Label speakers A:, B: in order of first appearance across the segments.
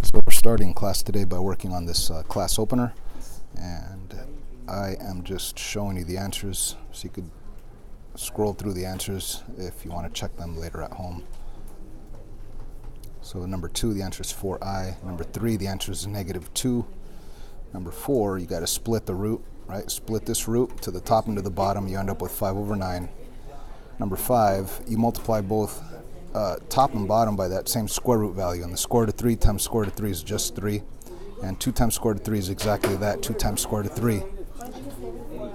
A: So we're starting class today by working on this class opener, and I am just showing you the answers so you could scroll through the answers if you want to check them later at home. So number 2, the answer is 4i. Number 3, the answer is -2. Number 4, you got to split the root, right? Split this root to the top and to the bottom. You end up with 5/9. Number 5, you multiply both top and bottom by that same square root value, and the square root of 3 times square root of 3 is just 3, and 2 times square root of 3 is exactly that, 2 times square root of 3.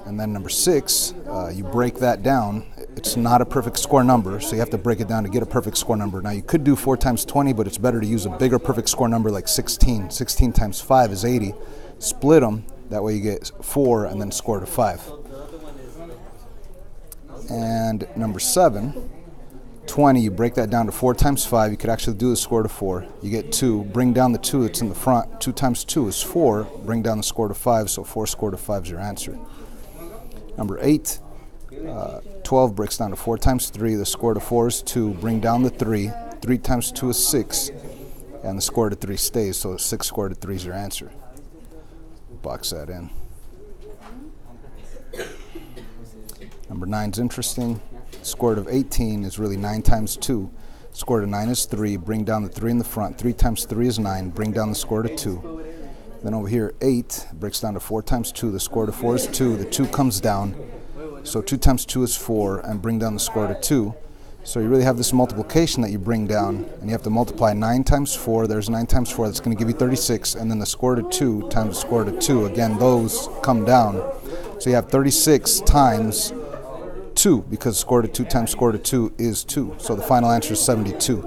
A: And then number 6, you break that down. It's not a perfect square number, so you have to break it down to get a perfect square number. Now you could do 4 times 20, but it's better to use a bigger perfect square number like 16. 16 times 5 is 80. Split them, that way you get 4 and then square root of 5. And number 7, 20, you break that down to 4 times 5. You could actually do the square root of 4. You get 2. Bring down the 2 that's in the front. 2 times 2 is 4. Bring down the square root of 5, so 4 square root of 5 is your answer. Number 8, 12 breaks down to 4 times 3. The square root of 4 is 2. Bring down the 3. 3 times 2 is 6. And the square root of 3 stays, so 6 square root of 3 is your answer. Box that in. Number 9 is interesting. Square root of 18 is really 9 times 2. Square root of 9 is 3. Bring down the 3 in the front. 3 times 3 is 9. Bring down the square root of 2. Then over here, 8 breaks down to 4 times 2. The square root of 4 is 2. The 2 comes down. So 2 times 2 is 4. And bring down the square root of 2. So you really have this multiplication that you bring down. And you have to multiply 9 times 4. There's 9 times 4. That's going to give you 36. And then the square root of 2 times the square root of 2. Again, those come down. So you have 36 times 2, because square root of 2 times square root of 2 is 2. So the final answer is 72.